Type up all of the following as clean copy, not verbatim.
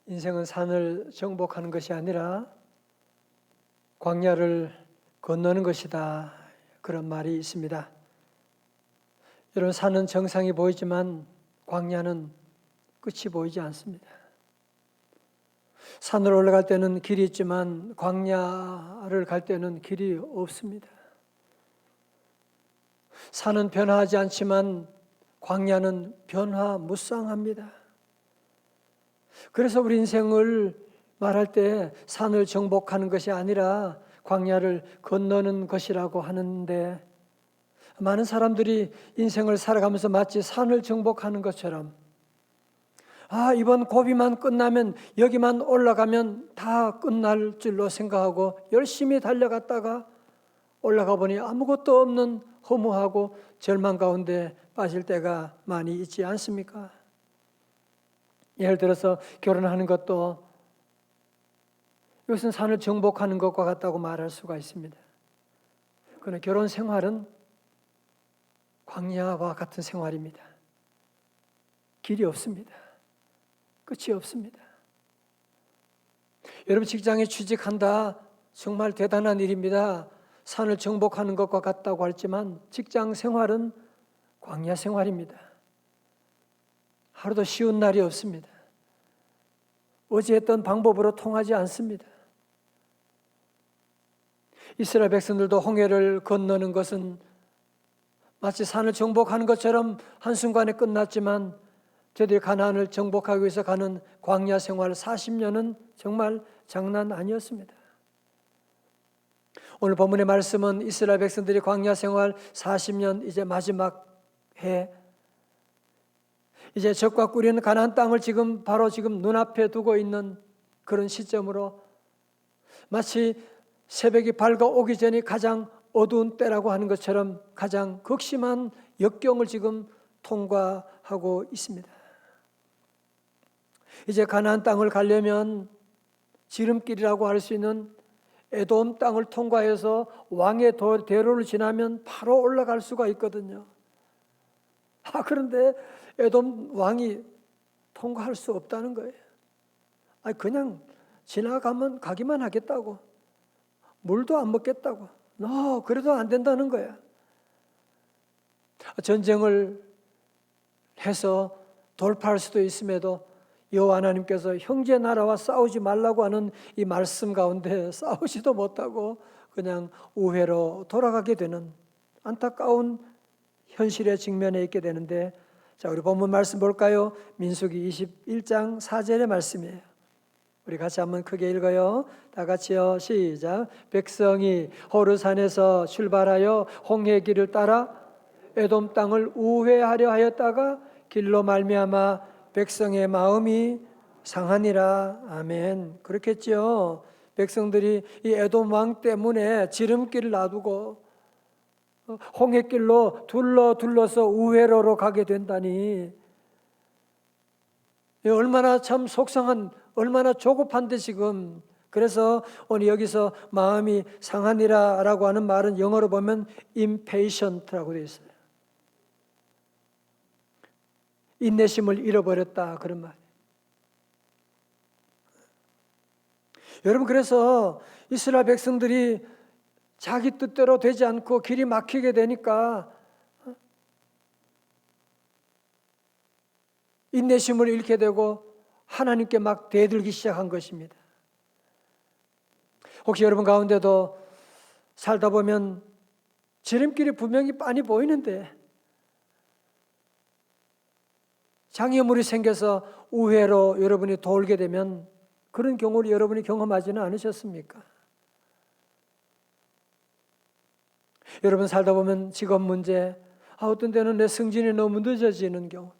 인생은 산을 정복하는 것이 아니라 광야를 건너는 것이다. 그런 말이 있습니다. 여러분, 산은 정상이 보이지만 광야는 끝이 보이지 않습니다. 산을 올라갈 때는 길이 있지만 광야를 갈 때는 길이 없습니다. 산은 변화하지 않지만 광야는 변화무쌍합니다. 그래서 우리 인생을 말할 때 산을 정복하는 것이 아니라 광야를 건너는 것이라고 하는데, 많은 사람들이 인생을 살아가면서 마치 산을 정복하는 것처럼 이번 고비만 끝나면, 여기만 올라가면 다 끝날 줄로 생각하고 열심히 달려갔다가 올라가 보니 아무것도 없는 허무하고 절망 가운데 빠질 때가 많이 있지 않습니까? 예를 들어서 결혼하는 것도 이것은 산을 정복하는 것과 같다고 말할 수가 있습니다. 그러나 결혼 생활은 광야와 같은 생활입니다. 길이 없습니다. 끝이 없습니다. 여러분, 직장에 취직한다, 정말 대단한 일입니다. 산을 정복하는 것과 같다고 하지만 직장 생활은 광야 생활입니다. 하루도 쉬운 날이 없습니다. 어제 했던 방법으로 통하지 않습니다. 이스라엘 백성들도 홍해를 건너는 것은 마치 산을 정복하는 것처럼 한순간에 끝났지만, 저들이 가나안을 정복하기 위해서 가는 광야 생활 40년은 정말 장난 아니었습니다. 오늘 본문의 말씀은 이스라엘 백성들이 광야 생활 40년 이제 마지막 해, 이제 적과 꿀이는 가나안 땅을 바로 지금 눈앞에 두고 있는 그런 시점으로, 마치 새벽이 밝아오기 전이 가장 어두운 때라고 하는 것처럼 가장 극심한 역경을 지금 통과하고 있습니다. 이제 가나안 땅을 가려면 지름길이라고 할 수 있는 에돔 땅을 통과해서 왕의 대로를 지나면 바로 올라갈 수가 있거든요. 그런데 에돔 왕이 통과할 수 없다는 거예요. 그냥 지나가면 가기만 하겠다고, 물도 안 먹겠다고, 그래도 안 된다는 거야. 전쟁을 해서 돌파할 수도 있음에도 여호와 하나님께서 형제 나라와 싸우지 말라고 하는 이 말씀 가운데 싸우지도 못하고 그냥 우회로 돌아가게 되는 안타까운 현실에 직면해 있게 되는데, 자, 우리 본문 말씀 볼까요? 민수기 21장 4절의 말씀이에요. 우리 같이 한번 크게 읽어요. 다 같이요. 시작. 백성이 호르산에서 출발하여 홍해 길을 따라 에돔 땅을 우회하려 하였다가 길로 말미암아 백성의 마음이 상하니라. 아멘. 그렇겠죠. 백성들이 이 에돔 왕 때문에 지름길을 놔두고 홍해길로 둘러서 우회로로 가게 된다니, 얼마나 참 속상한, 얼마나 조급한데 지금. 그래서 오늘 여기서 마음이 상하니라 라고 하는 말은 영어로 보면 impatient라고 되어 있어요. 인내심을 잃어버렸다, 그런 말이에요. 여러분, 그래서 이스라엘 백성들이 자기 뜻대로 되지 않고 길이 막히게 되니까 인내심을 잃게 되고 하나님께 막 대들기 시작한 것입니다. 혹시 여러분 가운데도 살다 보면 지름길이 분명히 빤히 보이는데 장애물이 생겨서 우회로 여러분이 돌게 되면 그런 경우를 여러분이 경험하지는 않으셨습니까? 여러분 살다 보면 직업 문제, 어떤 때는 내 승진이 너무 늦어지는 경우,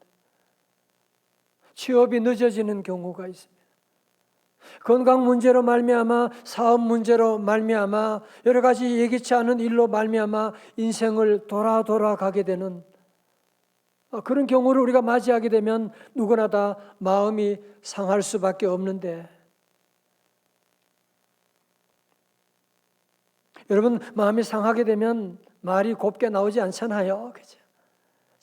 취업이 늦어지는 경우가 있습니다. 건강 문제로 말미암아, 사업 문제로 말미암아, 여러 가지 예기치 않은 일로 말미암아 인생을 돌아가게 되는 그런 경우를 우리가 맞이하게 되면 누구나 다 마음이 상할 수밖에 없는데, 여러분 마음이 상하게 되면 말이 곱게 나오지 않잖아요. 그죠?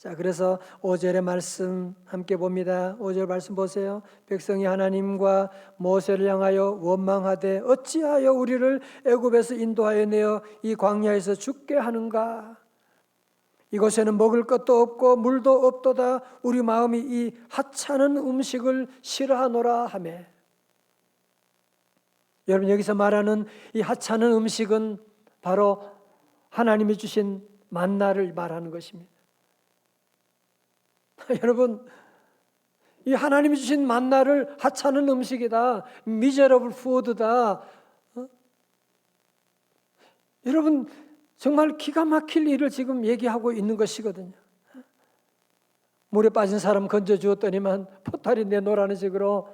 자, 그래서 5절의 말씀 함께 봅니다. 5절 말씀 보세요. 백성이 하나님과 모세를 향하여 원망하되 어찌하여 우리를 애굽에서 인도하여 내어 이 광야에서 죽게 하는가? 이곳에는 먹을 것도 없고 물도 없도다. 우리 마음이 이 하찮은 음식을 싫어하노라 하매. 여러분, 여기서 말하는 이 하찮은 음식은 바로 하나님이 주신 만나를 말하는 것입니다. 여러분, 이 하나님이 주신 만나를 하찮은 음식이다, 미저러블 푸드다. 여러분, 정말 기가 막힐 일을 지금 얘기하고 있는 것이거든요. 물에 빠진 사람 건져주었더니만 포탈이 내놓으라는 식으로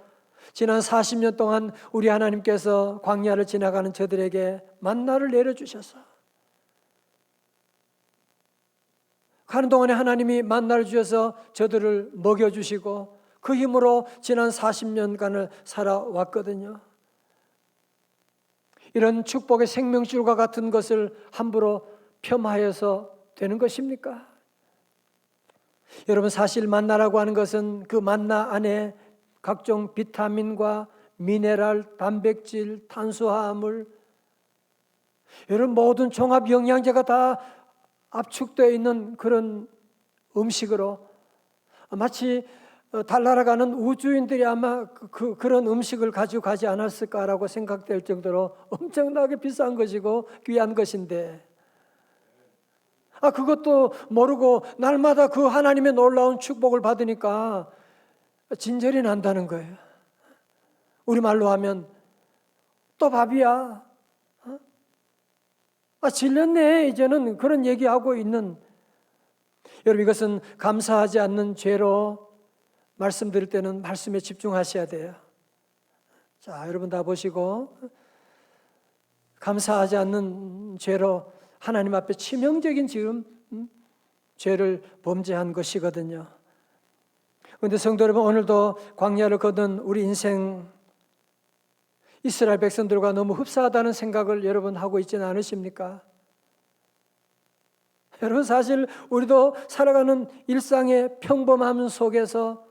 지난 40년 동안 우리 하나님께서 광야를 지나가는 저들에게 만나를 내려주셔서 가는 동안에 하나님이 만나를 주셔서 저들을 먹여주시고 그 힘으로 지난 40년간을 살아왔거든요. 이런 축복의 생명줄과 같은 것을 함부로 폄하해서 되는 것입니까? 여러분, 사실 만나라고 하는 것은 그 만나 안에 각종 비타민과 미네랄, 단백질, 탄수화물, 이런 모든 종합 영양제가 다 압축되어 있는 그런 음식으로 마치 달나라가는 우주인들이 아마 그런 음식을 가지고 가지 않았을까라고 생각될 정도로 엄청나게 비싼 것이고 귀한 것인데, 그것도 모르고 날마다 그 하나님의 놀라운 축복을 받으니까 진절이 난다는 거예요. 우리말로 하면 또 밥이야. 질렸네 이제는, 그런 얘기하고 있는. 여러분, 이것은 감사하지 않는 죄로 말씀드릴 때는 말씀에 집중하셔야 돼요. 자, 여러분 다 보시고, 감사하지 않는 죄로 하나님 앞에 치명적인 지금 죄를 범죄한 것이거든요. 그런데 성도 여러분, 오늘도 광야를 걷는 우리 인생, 이스라엘 백성들과 너무 흡사하다는 생각을 여러분 하고 있지는 않으십니까? 여러분, 사실 우리도 살아가는 일상의 평범함 속에서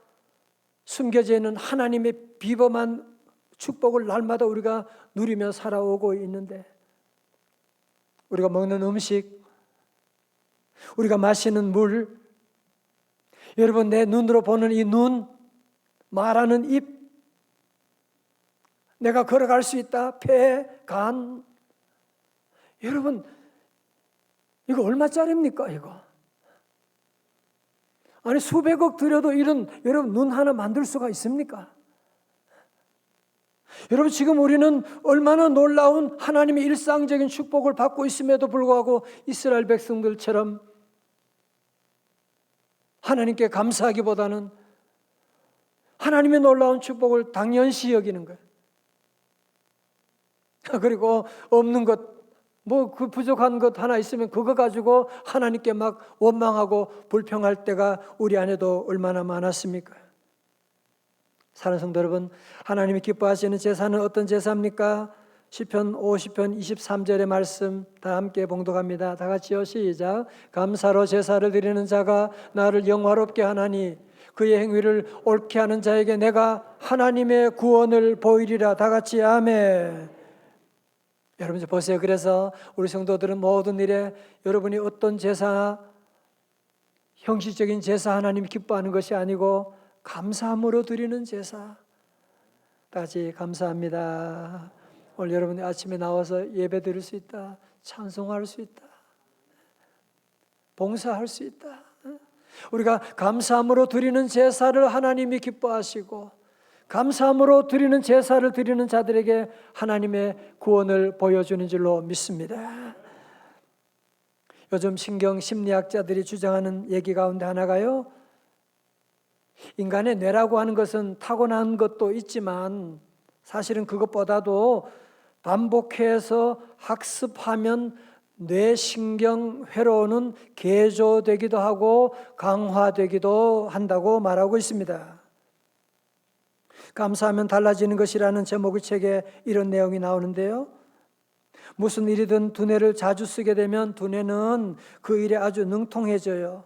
숨겨져 있는 하나님의 비범한 축복을 날마다 우리가 누리며 살아오고 있는데, 우리가 먹는 음식, 우리가 마시는 물, 여러분, 내 눈으로 보는 이 눈, 말하는 입, 내가 걸어갈 수 있다, 폐, 간. 여러분, 이거 얼마짜리입니까, 이거? 아니, 수백억 들여도 이런, 여러분, 눈 하나 만들 수가 있습니까? 여러분, 지금 우리는 얼마나 놀라운 하나님의 일상적인 축복을 받고 있음에도 불구하고 이스라엘 백성들처럼 하나님께 감사하기보다는 하나님의 놀라운 축복을 당연시 여기는 거예요. 그리고 없는 것, 그 부족한 것 하나 있으면 그거 가지고 하나님께 막 원망하고 불평할 때가 우리 안에도 얼마나 많았습니까? 사랑하는 성도 여러분, 하나님이 기뻐하시는 제사는 어떤 제사입니까? 시편 50편 23절의 말씀 다 함께 봉독합니다. 다 같이요, 시작. 감사로 제사를 드리는 자가 나를 영화롭게 하나니 그의 행위를 옳게 하는 자에게 내가 하나님의 구원을 보이리라. 다 같이 아멘. 여러분 보세요. 그래서 우리 성도들은 모든 일에 여러분이 어떤 제사, 형식적인 제사 하나님 기뻐하는 것이 아니고 감사함으로 드리는 제사. 다시 감사합니다. 오늘 여러분이 아침에 나와서 예배 드릴 수 있다, 찬송할 수 있다, 봉사할 수 있다. 우리가 감사함으로 드리는 제사를 하나님이 기뻐하시고 감사함으로 드리는 제사를 드리는 자들에게 하나님의 구원을 보여주는 줄로 믿습니다. 요즘 신경 심리학자들이 주장하는 얘기 가운데 하나가요, 인간의 뇌라고 하는 것은 타고난 것도 있지만 사실은 그것보다도 반복해서 학습하면 뇌신경 회로는 개조되기도 하고 강화되기도 한다고 말하고 있습니다. 감사하면 달라지는 것이라는 제목의 책에 이런 내용이 나오는데요, 무슨 일이든 두뇌를 자주 쓰게 되면 두뇌는 그 일에 아주 능통해져요.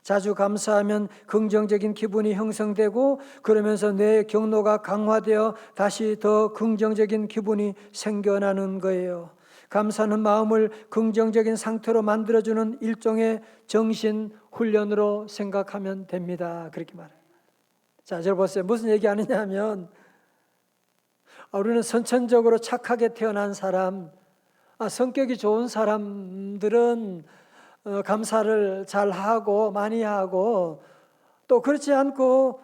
자주 감사하면 긍정적인 기분이 형성되고 그러면서 내 경로가 강화되어 다시 더 긍정적인 기분이 생겨나는 거예요. 감사는 마음을 긍정적인 상태로 만들어주는 일종의 정신 훈련으로 생각하면 됩니다. 그렇게 말해요. 자, 저 보세요. 무슨 얘기하느냐 하면 우리는 선천적으로 착하게 태어난 사람, 성격이 좋은 사람들은 감사를 잘 하고 많이 하고, 또 그렇지 않고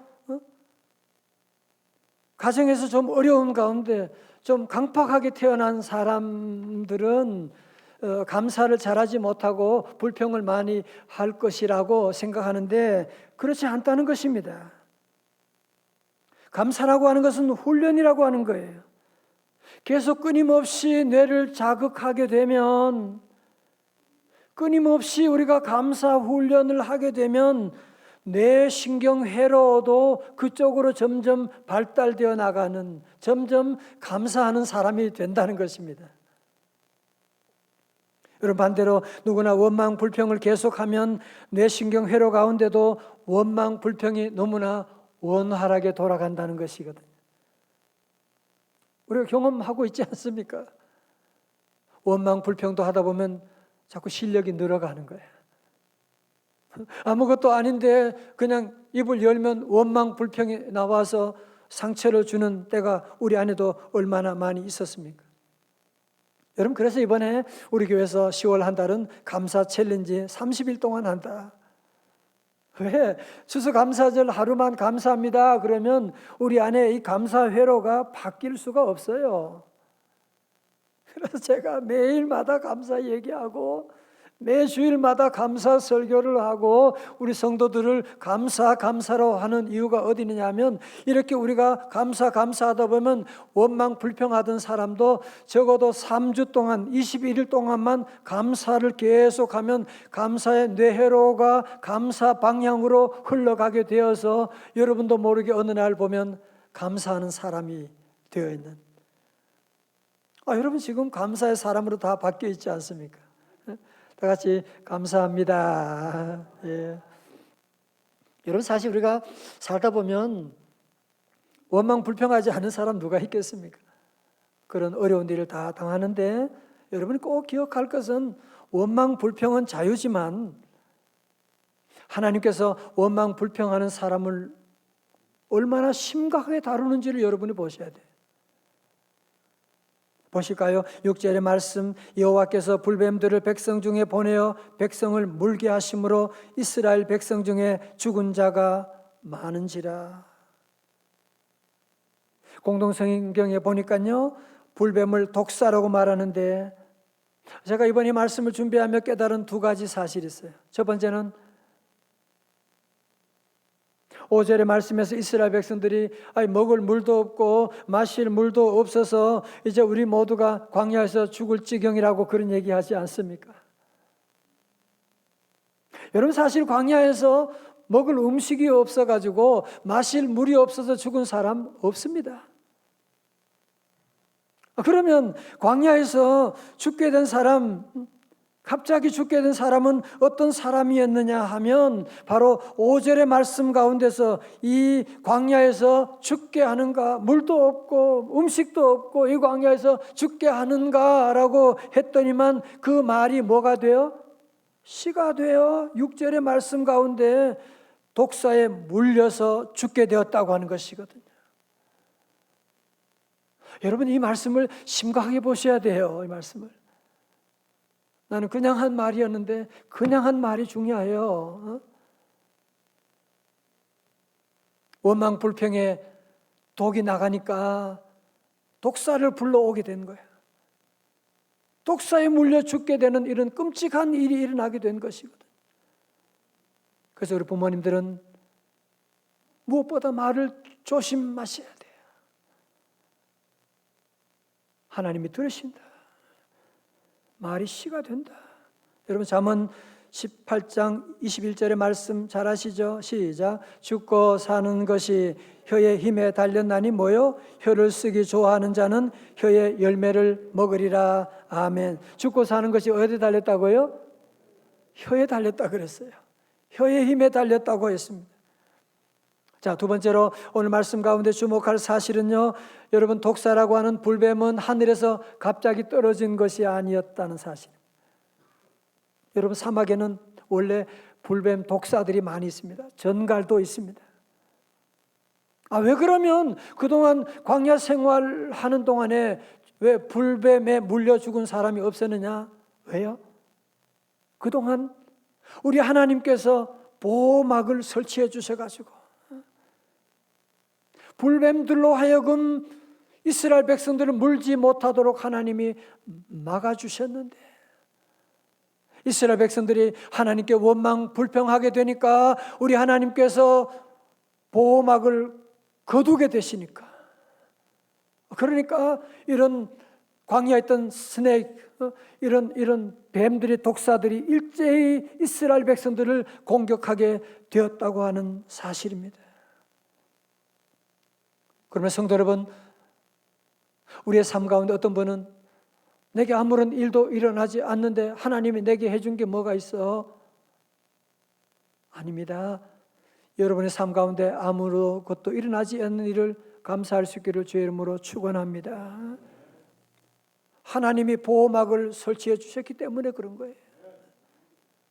가정에서 좀 어려운 가운데 좀 강팍하게 태어난 사람들은 감사를 잘하지 못하고 불평을 많이 할 것이라고 생각하는데 그렇지 않다는 것입니다. 감사라고 하는 것은 훈련이라고 하는 거예요. 계속 끊임없이 뇌를 자극하게 되면, 끊임없이 우리가 감사 훈련을 하게 되면 뇌 신경회로도 그쪽으로 점점 발달되어 나가는, 점점 감사하는 사람이 된다는 것입니다. 여러분, 반대로 누구나 원망 불평을 계속하면 뇌 신경회로 가운데도 원망 불평이 너무나 원활하게 돌아간다는 것이거든요. 우리가 경험하고 있지 않습니까? 원망 불평도 하다 보면 자꾸 실력이 늘어가는 거예요. 아무것도 아닌데 그냥 입을 열면 원망 불평이 나와서 상처를 주는 때가 우리 안에도 얼마나 많이 있었습니까? 여러분, 그래서 이번에 우리 교회에서 10월 한 달은 감사 챌린지 30일 동안 한다. 왜? 추수감사절 하루만 감사합니다 그러면 우리 안에 이 감사 회로가 바뀔 수가 없어요. 그래서 제가 매일마다 감사 얘기하고 매 주일마다 감사 설교를 하고 우리 성도들을 감사로 하는 이유가 어디 있느냐면, 이렇게 우리가 감사하다 보면 원망 불평하던 사람도 적어도 3주 동안 21일 동안만 감사를 계속하면 감사의 뇌회로가 감사 방향으로 흘러가게 되어서 여러분도 모르게 어느 날 보면 감사하는 사람이 되어 있는, 여러분 지금 감사의 사람으로 다 바뀌어 있지 않습니까? 다 같이 감사합니다. 예. 여러분, 사실 우리가 살다 보면 원망 불평하지 않은 사람 누가 있겠습니까? 그런 어려운 일을 다 당하는데, 여러분이 꼭 기억할 것은 원망 불평은 자유지만 하나님께서 원망 불평하는 사람을 얼마나 심각하게 다루는지를 여러분이 보셔야 돼요. 보실까요? 6절의 말씀, 여호와께서 불뱀들을 백성 중에 보내어 백성을 물게 하심으로 이스라엘 백성 중에 죽은 자가 많은지라. 공동성경에 보니까요, 불뱀을 독사라고 말하는데, 제가 이번 이 말씀을 준비하며 깨달은 두 가지 사실이 있어요. 첫 번째는 5절의 말씀에서 이스라엘 백성들이 먹을 물도 없고 마실 물도 없어서 이제 우리 모두가 광야에서 죽을 지경이라고 그런 얘기하지 않습니까? 여러분, 사실 광야에서 먹을 음식이 없어가지고 마실 물이 없어서 죽은 사람 없습니다. 그러면 광야에서 죽게 된 사람, 갑자기 죽게 된 사람은 어떤 사람이었느냐 하면 바로 5절의 말씀 가운데서 이 광야에서 죽게 하는가, 물도 없고 음식도 없고 이 광야에서 죽게 하는가라고 했더니만 그 말이 뭐가 돼요? 시가 돼요. 6절의 말씀 가운데 독사에 물려서 죽게 되었다고 하는 것이거든요. 여러분, 이 말씀을 심각하게 보셔야 돼요. 이 말씀을. 나는 그냥 한 말이었는데 그냥 한 말이 중요해요. 원망 불평에 독이 나가니까 독사를 불러오게 된 거예요. 독사에 물려 죽게 되는 이런 끔찍한 일이 일어나게 된 것이거든. 그래서 우리 부모님들은 무엇보다 말을 조심하셔야 돼요. 하나님이 들으신다. 말이 씨가 된다. 여러분, 잠언 18장 21절의 말씀 잘 아시죠? 시작. 죽고 사는 것이 혀의 힘에 달렸나니 뭐요? 혀를 쓰기 좋아하는 자는 혀의 열매를 먹으리라. 아멘. 죽고 사는 것이 어디에 달렸다고요? 혀에 달렸다 그랬어요. 혀의 힘에 달렸다고 했습니다. 자, 두 번째로 오늘 말씀 가운데 주목할 사실은요, 여러분, 독사라고 하는 불뱀은 하늘에서 갑자기 떨어진 것이 아니었다는 사실. 여러분, 사막에는 원래 불뱀 독사들이 많이 있습니다. 전갈도 있습니다. 왜 그러면 그동안 광야 생활하는 동안에 왜 불뱀에 물려 죽은 사람이 없었느냐? 왜요? 그동안 우리 하나님께서 보호막을 설치해 주셔가지고 불뱀들로 하여금 이스라엘 백성들을 물지 못하도록 하나님이 막아주셨는데, 이스라엘 백성들이 하나님께 원망 불평하게 되니까 우리 하나님께서 보호막을 거두게 되시니까, 그러니까 이런 광야에 있던 스네이크, 이런 뱀들이, 독사들이 일제히 이스라엘 백성들을 공격하게 되었다고 하는 사실입니다. 그러면 성도 여러분, 우리의 삶 가운데 어떤 분은 내게 아무런 일도 일어나지 않는데 하나님이 내게 해준 게 뭐가 있어? 아닙니다. 여러분의 삶 가운데 아무것도 일어나지 않는 일을 감사할 수 있기를 주의 이름으로 축원합니다. 하나님이 보호막을 설치해 주셨기 때문에 그런 거예요.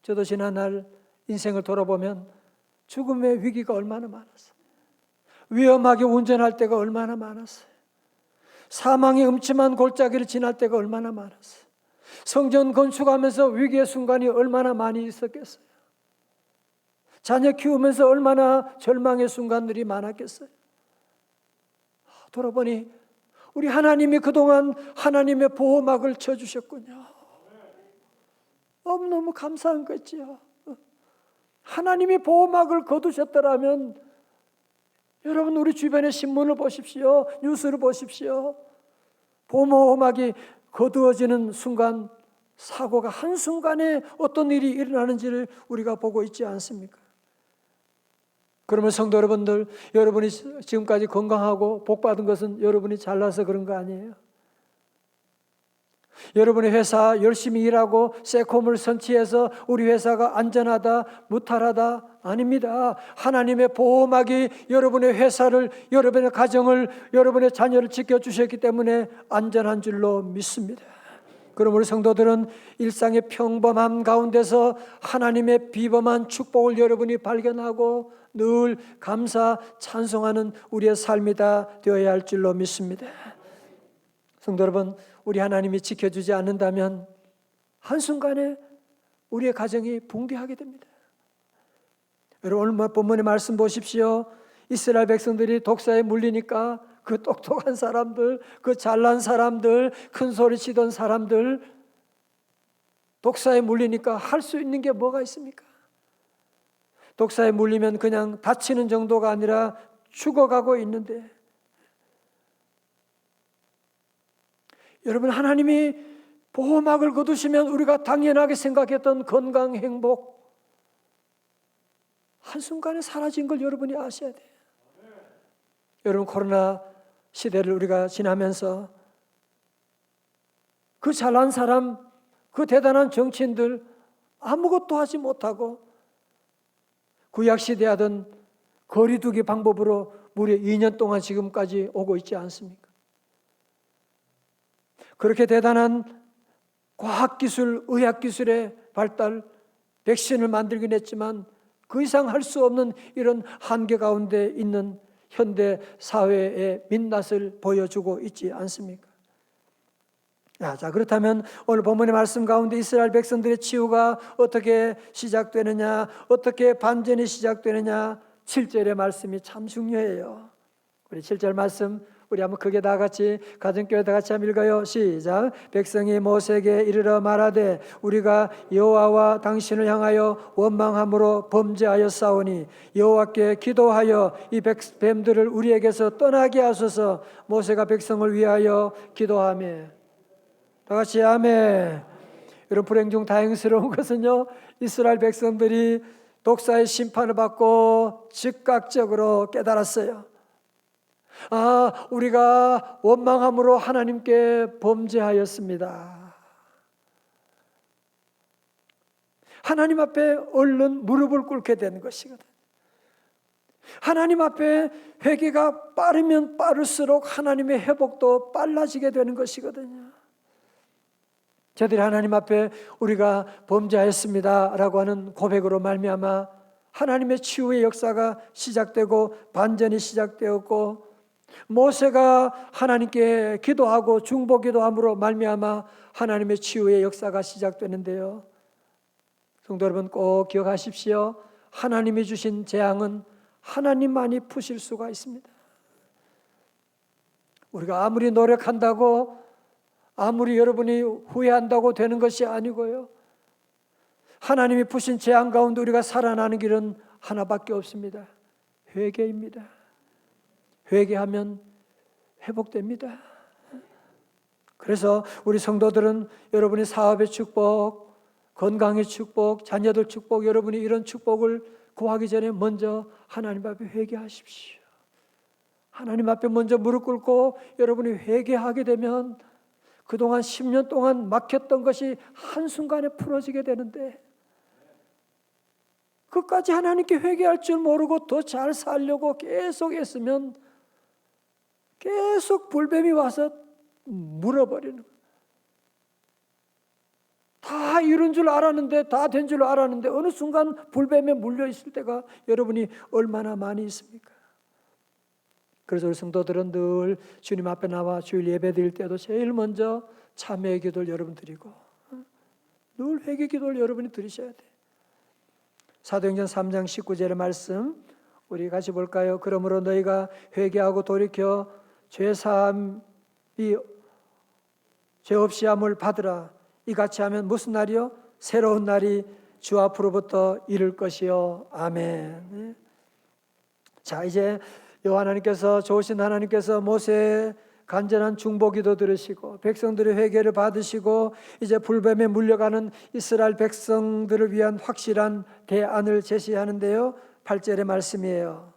저도 지난날 인생을 돌아보면 죽음의 위기가 얼마나 많았어요. 위험하게 운전할 때가 얼마나 많았어요. 사망의 음침한 골짜기를 지날 때가 얼마나 많았어요. 성전 건축하면서 위기의 순간이 얼마나 많이 있었겠어요. 자녀 키우면서 얼마나 절망의 순간들이 많았겠어요. 돌아보니 우리 하나님이 그동안 하나님의 보호막을 쳐주셨군요. 너무너무 감사한 거지요. 하나님이 보호막을 거두셨더라면, 여러분, 우리 주변의 신문을 보십시오. 뉴스를 보십시오. 보호막이 거두어지는 순간, 사고가 한순간에 어떤 일이 일어나는지를 우리가 보고 있지 않습니까? 그러면 성도 여러분들, 여러분이 지금까지 건강하고 복받은 것은 여러분이 잘나서 그런 거 아니에요? 여러분의 회사 열심히 일하고 세콤을 선취해서 우리 회사가 안전하다, 무탈하다? 아닙니다. 하나님의 보호막이 여러분의 회사를, 여러분의 가정을, 여러분의 자녀를 지켜주셨기 때문에 안전한 줄로 믿습니다. 그럼 우리 성도들은 일상의 평범함 가운데서 하나님의 비범한 축복을 여러분이 발견하고 늘 감사, 찬송하는 우리의 삶이 다 되어야 할 줄로 믿습니다. 성도 여러분, 우리 하나님이 지켜주지 않는다면 한순간에 우리의 가정이 붕괴하게 됩니다. 여러분, 오늘 본문의 말씀 보십시오. 이스라엘 백성들이 독사에 물리니까 그 똑똑한 사람들, 그 잘난 사람들, 큰 소리 치던 사람들, 독사에 물리니까 할 수 있는 게 뭐가 있습니까? 독사에 물리면 그냥 다치는 정도가 아니라 죽어가고 있는데, 여러분, 하나님이 보호막을 거두시면 우리가 당연하게 생각했던 건강, 행복 한순간에 사라진 걸 여러분이 아셔야 돼요. 여러분, 코로나 시대를 우리가 지나면서 그 잘난 사람, 그 대단한 정치인들 아무것도 하지 못하고 구약시대 하던 거리두기 방법으로 무려 2년 동안 지금까지 오고 있지 않습니까? 그렇게 대단한 과학기술, 의학기술의 발달, 백신을 만들긴 했지만 그 이상 할 수 없는 이런 한계 가운데 있는 현대 사회의 민낯을 보여주고 있지 않습니까? 자, 그렇다면 오늘 본문의 말씀 가운데 이스라엘 백성들의 치유가 어떻게 시작되느냐, 어떻게 반전이 시작되느냐, 7절의 말씀이 참 중요해요. 우리 7절 말씀 우리 한번 크게 다 같이 가정교회 다 같이 한번 읽어요. 시작. 백성이 모세에게 이르러 말하되 우리가 여호와와 당신을 향하여 원망함으로 범죄하였사오니 여호와께 기도하여 이 뱀들을 우리에게서 떠나게 하소서. 모세가 백성을 위하여 기도하며, 다 같이 아멘. 여러분, 불행 중 다행스러운 것은요, 이스라엘 백성들이 독사의 심판을 받고 즉각적으로 깨달았어요. 우리가 원망함으로 하나님께 범죄하였습니다. 하나님 앞에 얼른 무릎을 꿇게 되는 것이거든. 하나님 앞에 회개가 빠르면 빠를수록 하나님의 회복도 빨라지게 되는 것이거든요. 저들이 하나님 앞에 우리가 범죄하였습니다 라고 하는 고백으로 말미암아 하나님의 치유의 역사가 시작되고 반전이 시작되었고, 모세가 하나님께 기도하고 중보기도함으로 말미암아 하나님의 치유의 역사가 시작되는데요. 성도 여러분, 꼭 기억하십시오. 하나님이 주신 재앙은 하나님만이 푸실 수가 있습니다. 우리가 아무리 노력한다고, 아무리 여러분이 후회한다고 되는 것이 아니고요, 하나님이 푸신 재앙 가운데 우리가 살아나는 길은 하나밖에 없습니다. 회개입니다. 회개하면 회복됩니다. 그래서 우리 성도들은 여러분이 사업의 축복, 건강의 축복, 자녀들 축복, 여러분이 이런 축복을 구하기 전에 먼저 하나님 앞에 회개하십시오. 하나님 앞에 먼저 무릎 꿇고 여러분이 회개하게 되면 그동안 10년 동안 막혔던 것이 한순간에 풀어지게 되는데, 끝까지 하나님께 회개할 줄 모르고 더 잘 살려고 계속 했으면 계속 불뱀이 와서 물어버리는 거예요. 다 이룬 줄 알았는데, 다 된 줄 알았는데 어느 순간 불뱀에 물려 있을 때가 여러분이 얼마나 많이 있습니까? 그래서 우리 성도들은 늘 주님 앞에 나와 주일 예배 드릴 때도 제일 먼저 참회의 기도를 여러분 드리고, 늘 회개 기도를 여러분이 드리셔야 돼요. 사도행전 3장 19절의 말씀 우리 같이 볼까요? 그러므로 너희가 회개하고 돌이켜 죄사함이 죄 없이 함을 받으라. 이같이 하면 무슨 날이요? 새로운 날이 주 앞으로부터 이를 것이요. 아멘. 자, 이제 여호와 하나님께서, 좋으신 하나님께서 모세의 간절한 중보기도 들으시고 백성들의 회개를 받으시고 이제 불뱀에 물려가는 이스라엘 백성들을 위한 확실한 대안을 제시하는데요. 8절의 말씀이에요.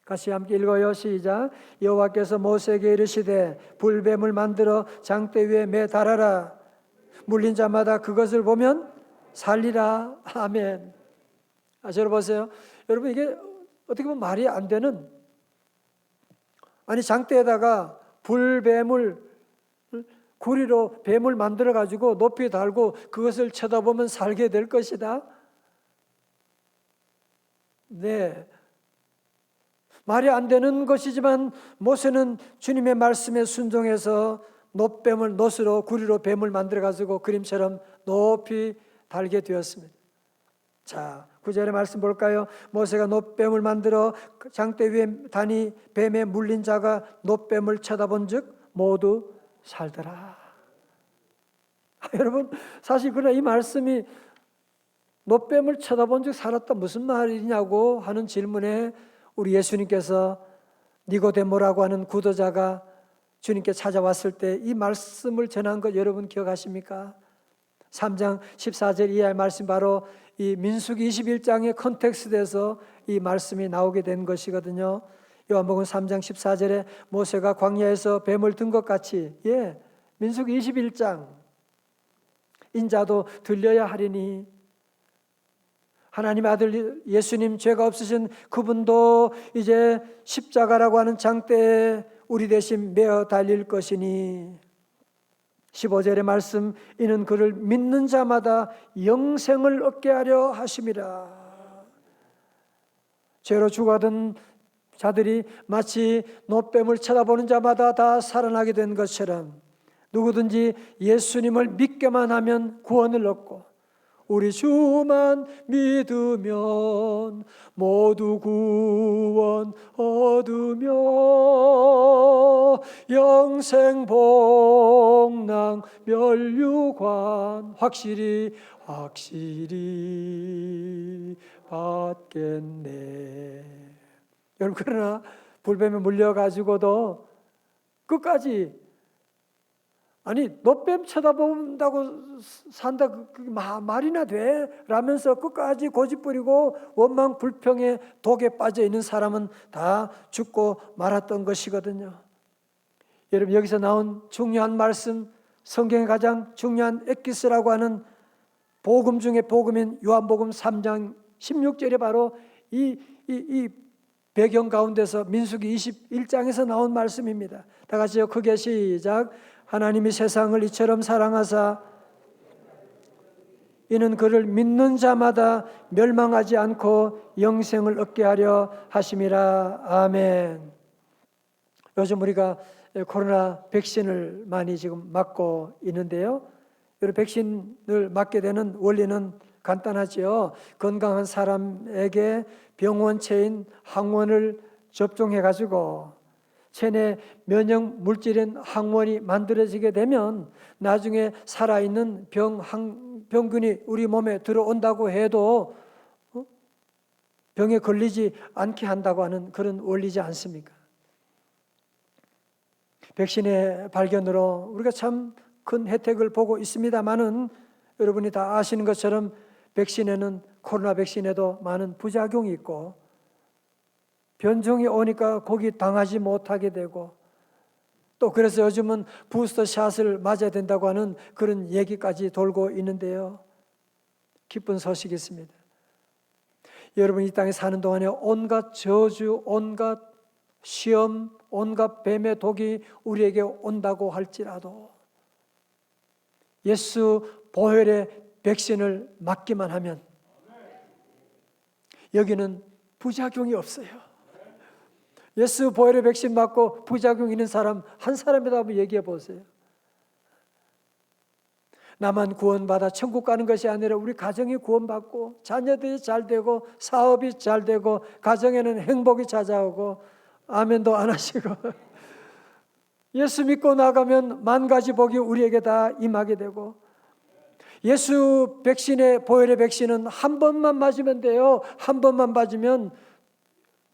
같이 함께 읽어요. 시작. 여호와께서 모세에게 이르시되 불뱀을 만들어 장대 위에 매달아라. 물린 자마다 그것을 보면 살리라. 아멘. 저를 보세요. 여러분, 이게 어떻게 보면 말이 안 되는, 아니 장대에다가 불뱀을, 구리로 뱀을 만들어 가지고 높이 달고 그것을 쳐다보면 살게 될 것이다. 네, 말이 안 되는 것이지만 모세는 주님의 말씀에 순종해서 놋뱀을, 놋으로 구리로 뱀을 만들어 가지고 그림처럼 높이 달게 되었습니다. 자, 9절의 말씀 볼까요? 모세가 놋뱀을 만들어 장대 위에 다니 뱀에 물린 자가 놋뱀을 쳐다본 즉 모두 살더라. 여러분, 사실 그러나 이 말씀이 놋뱀을 쳐다본 즉 살았다 무슨 말이냐고 하는 질문에 우리 예수님께서 니고데모라고 하는 구도자가 주님께 찾아왔을 때 이 말씀을 전한 것 여러분 기억하십니까? 3장 14절 이하의 말씀, 바로 이 민수기 21장의 컨텍스트에서 이 말씀이 나오게 된 것이거든요. 요한복음 3장 14절에 모세가 광야에서 뱀을 든 것 같이, 민수기 21장 인자도 들려야 하리니, 하나님의 아들 예수님, 죄가 없으신 그분도 이제 십자가라고 하는 장대에 우리 대신 메어 달릴 것이니, 15절의 말씀, 이는 그를 믿는 자마다 영생을 얻게 하려 하심이라. 죄로 죽어든 자들이 마치 놋뱀을 쳐다보는 자마다 다 살아나게 된 것처럼 누구든지 예수님을 믿게만 하면 구원을 얻고 우리 주만 믿으면 모두 구원 얻으며 영생 복랑 멸류관 확실히 받겠네. 여러분, 그러나 불뱀에 물려가지고도 끝까지, 아니 놋뱀 쳐다본다고 산다 말이나 돼? 라면서 끝까지 고집부리고 원망 불평에 독에 빠져 있는 사람은 다 죽고 말았던 것이거든요. 여러분, 여기서 나온 중요한 말씀, 성경의 가장 중요한 엑기스라고 하는 복음 중에 복음인 요한복음 3장 16절에 바로 이 배경 가운데서 민수기 21장에서 나온 말씀입니다. 다 같이요. 크게 시작. 하나님이 세상을 이처럼 사랑하사 이는 그를 믿는 자마다 멸망하지 않고 영생을 얻게 하려 하심이라. 아멘. 요즘 우리가 코로나 백신을 많이 지금 맞고 있는데요. 이 백신을 맞게 되는 원리는 간단하죠. 건강한 사람에게 병원체인 항원을 접종해 가지고 체내 면역 물질인 항원이 만들어지게 되면 나중에 살아있는 병균이 우리 몸에 들어온다고 해도 병에 걸리지 않게 한다고 하는 그런 원리지 않습니까? 백신의 발견으로 우리가 참 큰 혜택을 보고 있습니다만은 여러분이 다 아시는 것처럼 백신에는 코로나 백신에도 많은 부작용이 있고 변종이 오니까 거기 당하지 못하게 되고 또 그래서 요즘은 부스터 샷을 맞아야 된다고 하는 그런 얘기까지 돌고 있는데요. 기쁜 소식이 있습니다. 여러분 이 땅에 사는 동안에 온갖 저주, 온갖 시험, 온갖 뱀의 독이 우리에게 온다고 할지라도 예수 보혈의 백신을 맞기만 하면 여기는 부작용이 없어요. 예수 보혈의 백신 맞고 부작용 있는 사람 한 사람이라도 한번 얘기해 보세요. 나만 구원받아 천국 가는 것이 아니라 우리 가정이 구원받고 자녀들이 잘 되고 사업이 잘 되고 가정에는 행복이 찾아오고 아멘도 안 하시고 예수 믿고 나가면 만 가지 복이 우리에게 다 임하게 되고 예수 백신의 보혈의 백신은 한 번만 맞으면 돼요. 한 번만 맞으면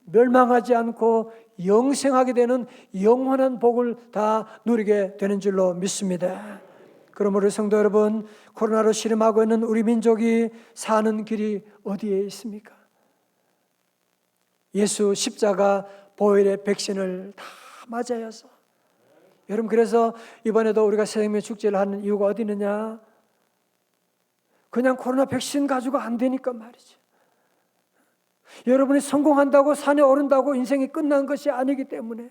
멸망하지 않고 영생하게 되는 영원한 복을 다 누리게 되는 줄로 믿습니다. 그러므로 성도 여러분, 코로나로 시름하고 있는 우리 민족이 사는 길이 어디에 있습니까? 예수 십자가 보혈의 백신을 다 맞아야 해서 여러분 그래서 이번에도 우리가 생명 축제를 하는 이유가 어디 있느냐? 그냥 코로나 백신 가지고 안 되니까 말이죠. 여러분이 성공한다고 산에 오른다고 인생이 끝난 것이 아니기 때문에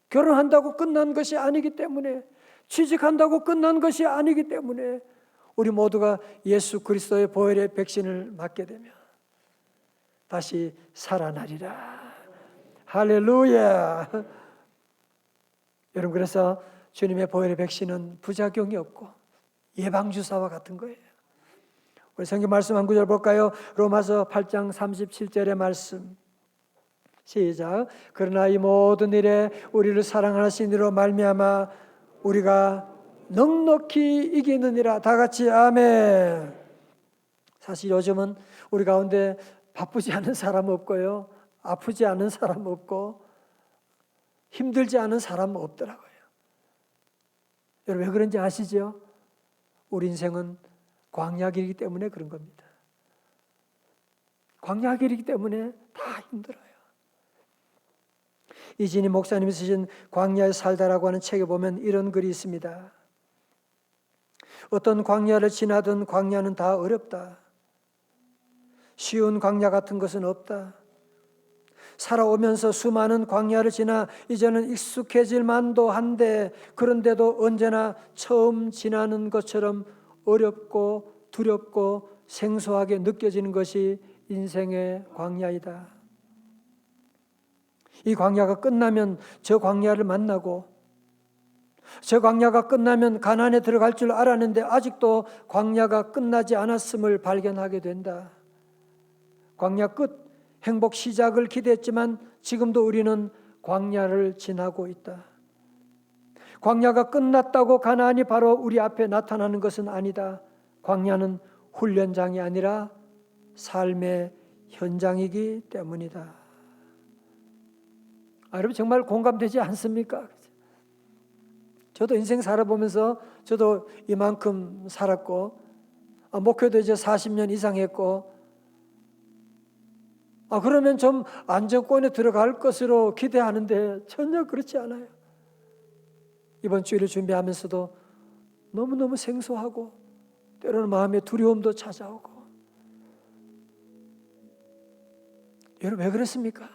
결혼한다고 끝난 것이 아니기 때문에 취직한다고 끝난 것이 아니기 때문에 우리 모두가 예수 그리스도의 보혈의 백신을 맞게 되면 다시 살아나리라. 할렐루야. 여러분 그래서 주님의 보혈의 백신은 부작용이 없고 예방주사와 같은 거예요. 우리 성경 말씀 한 구절 볼까요? 로마서 8장 37절의 말씀 시작. 그러나 이 모든 일에 우리를 사랑하신 이로 말미암아 우리가 넉넉히 이기느니라. 다 같이 아멘. 사실 요즘은 우리 가운데 바쁘지 않은 사람 없고요, 아프지 않은 사람 없고 힘들지 않은 사람 없더라고요. 여러분 왜 그런지 아시죠? 우리 인생은 광야길이기 때문에 그런 겁니다. 광야길이기 때문에 다 힘들어요. 이진희 목사님이 쓰신 광야에 살다라고 하는 책에 보면 이런 글이 있습니다. 어떤 광야를 지나든 광야는 다 어렵다. 쉬운 광야 같은 것은 없다. 살아오면서 수많은 광야를 지나 이제는 익숙해질 만도 한데 그런데도 언제나 처음 지나는 것처럼 어렵고 두렵고 생소하게 느껴지는 것이 인생의 광야이다. 이 광야가 끝나면 저 광야를 만나고 저 광야가 끝나면 가나안에 들어갈 줄 알았는데 아직도 광야가 끝나지 않았음을 발견하게 된다. 광야 끝 행복 시작을 기대했지만 지금도 우리는 광야를 지나고 있다. 광야가 끝났다고 가나안이 바로 우리 앞에 나타나는 것은 아니다. 광야는 훈련장이 아니라 삶의 현장이기 때문이다. 여러분 정말 공감되지 않습니까? 저도 인생 살아보면서 저도 이만큼 살았고 목회도 이제 40년 이상 했고 그러면 좀 안정권에 들어갈 것으로 기대하는데 전혀 그렇지 않아요. 이번 주일을 준비하면서도 너무너무 생소하고 때로는 마음에 두려움도 찾아오고. 여러분 왜 그렇습니까?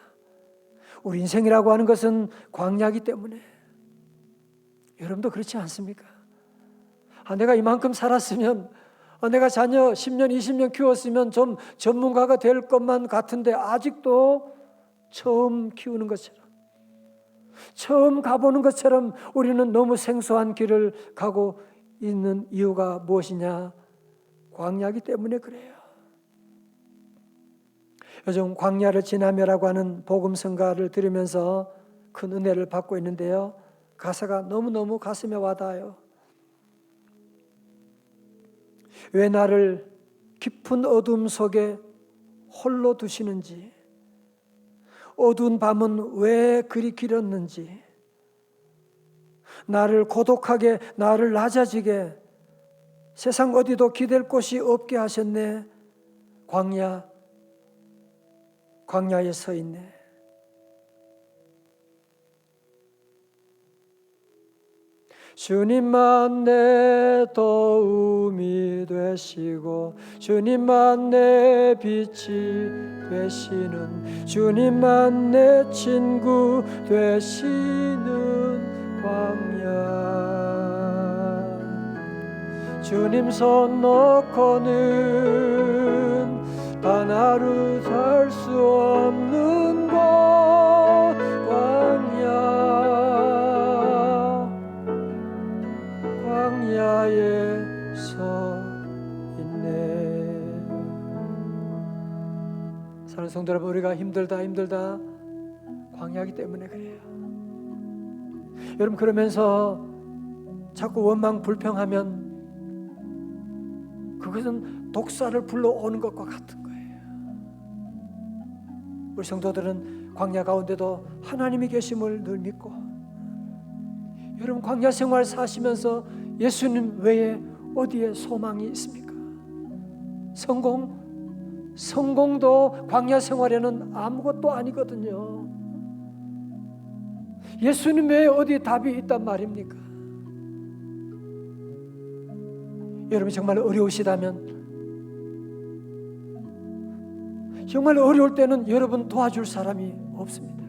우리 인생이라고 하는 것은 광야이기 때문에. 여러분도 그렇지 않습니까? 내가 이만큼 살았으면, 내가 자녀 10년, 20년 키웠으면 좀 전문가가 될 것만 같은데 아직도 처음 키우는 것처럼, 처음 가보는 것처럼 우리는 너무 생소한 길을 가고 있는 이유가 무엇이냐? 광야이기 때문에 그래요. 요즘 광야를 지나며라고 하는 복음성가를 들으면서 큰 은혜를 받고 있는데요, 가사가 너무너무 가슴에 와닿아요. 왜 나를 깊은 어둠 속에 홀로 두시는지, 어두운 밤은 왜 그리 길었는지, 나를 고독하게, 나를 낮아지게, 세상 어디도 기댈 곳이 없게 하셨네. 광야에 서 있네. 주님만 내 도움이 되시고, 주님만 내 빛이 되시는, 주님만 내 친구 되시는 광야. 주님 손 놓고는 단 하루 살 수 없는 곳 광야에 서 있네. 사랑하는 성도 여러분, 우리가 힘들다 광야이기 때문에 그래요. 여러분, 그러면서 자꾸 원망 불평하면 그것은 독사를 불러오는 것과 같은 거예요. 우리 성도들은 광야 가운데도 하나님이 계심을 늘 믿고, 여러분 광야 생활 사시면서 예수님 외에 어디에 소망이 있습니까? 성공도 광야 생활에는 아무것도 아니거든요. 예수님 외에 어디에 답이 있단 말입니까? 여러분 정말 어려우시다면, 정말 어려울 때는 여러분 도와줄 사람이 없습니다.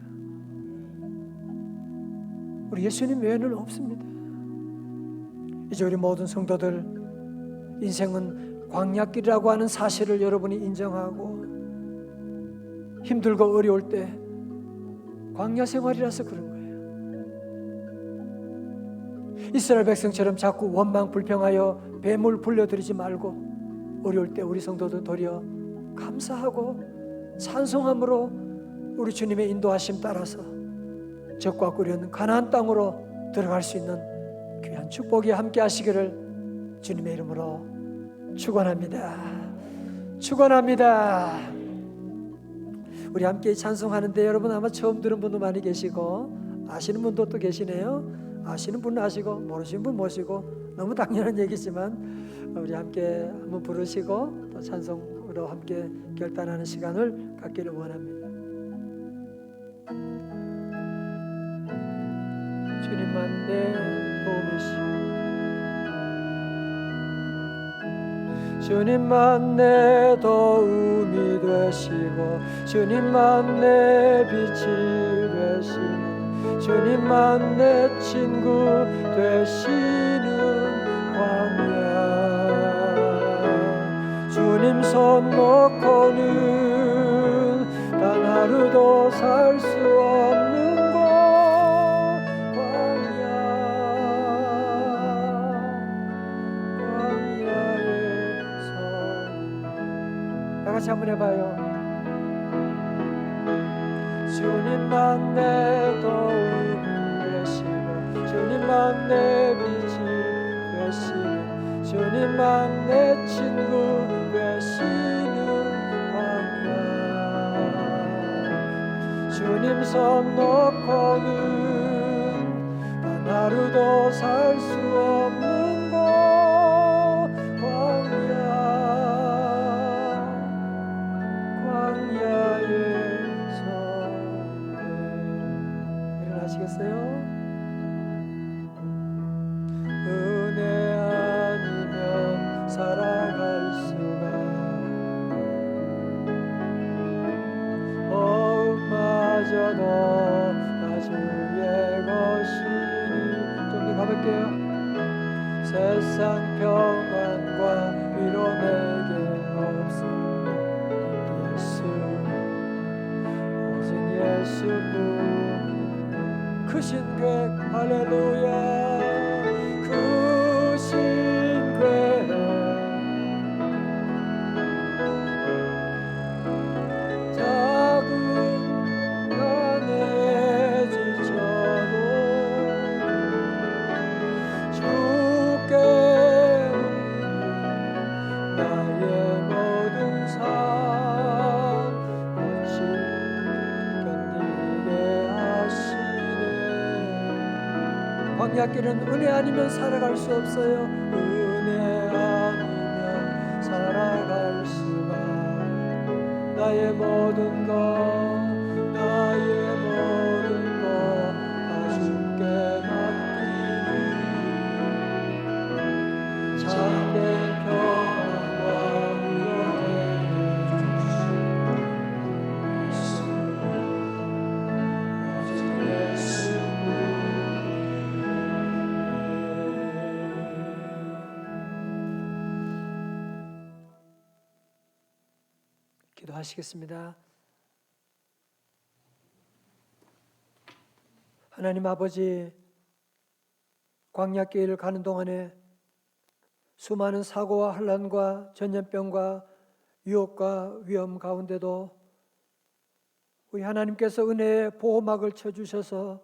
우리 예수님 외에는 없습니다. 이제 우리 모든 성도들, 인생은 광야길이라고 하는 사실을 여러분이 인정하고, 힘들고 어려울 때 광야 생활이라서 그런 거예요. 이스라엘 백성처럼 자꾸 원망 불평하여 뱀을 불려들이지 말고, 어려울 때 우리 성도들 도리어 감사하고 찬송함으로 우리 주님의 인도하심 따라서 적과 꿀이는 가나안 땅으로 들어갈 수 있는 귀한 축복이 함께 하시기를 주님의 이름으로 축원합니다. 우리 함께 찬송하는데, 여러분 아마 처음 들은 분도 많이 계시고 아시는 분도 또 계시네요. 아시는 분은 아시고 모르시는 분 모시고, 너무 당연한 얘기지만 우리 함께 한번 부르시고 또 찬송으로 함께 결단하는 시간을 갖기를 원합니다. 주님만 내 도움이시고, 주님만 내 도움이 되시고, 주님만 내 빛이 되시는, 주님만 내 친구 되시는 광야. 주님 손 놓고는 단 하루도 살 수 없는 곳 광야에서. 다 같이 한번 해봐요. 주님만 내 도움이 되시고, 주님만 내 빛이 되시는, 주님만 내 친구 되시는 광야. 주님 손 놓고는 단 하루도 살 수 없는 곳 광야에서. 일어나시겠어요? 은혜 아니면 사랑 잡을게요. 세상 평안과 위로 내게 없으니 예수, 오직 예수뿐. 크신 계획, 할렐루야. 크신 계획, 작은 안에 지쳐도 주께 나의 모든 삶 같이 견디게 하시네. 광야길은 은혜 아니면 살아갈 수 없어요. 은혜 아니면 살아갈 수가. 나의 모든 것, 나의 모든 것 다 주께 맡기니 참된 평안과 위로를 주시는 예수뿐. 기도하시겠습니다. 하나님 아버지, 광야길을 가는 동안에 수많은 사고와 환난과 전염병과 유혹과 위험 가운데도 우리 하나님께서 은혜의 보호막을 쳐주셔서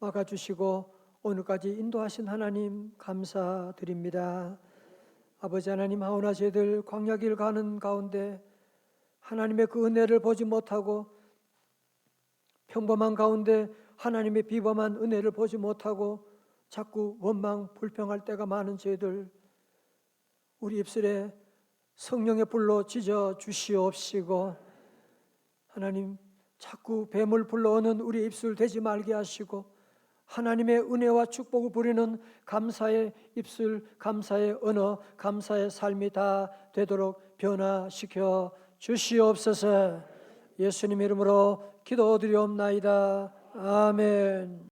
막아주시고 오늘까지 인도하신 하나님 감사드립니다. 아버지 하나님, 하오나 저희들 광야길 가는 가운데 하나님의 그 은혜를 보지 못하고 평범한 가운데 하나님의 비범한 은혜를 보지 못하고 자꾸 원망 불평할 때가 많은 저희들, 우리 입술에 성령의 불로 지져 주시옵시고 하나님, 자꾸 뱀을 불러오는 우리 입술 되지 말게 하시고 하나님의 은혜와 축복을 부리는 감사의 입술, 감사의 언어, 감사의 삶이 다 되도록 변화시켜 주시옵소서. 예수님 이름으로 기도드리옵나이다. 아멘.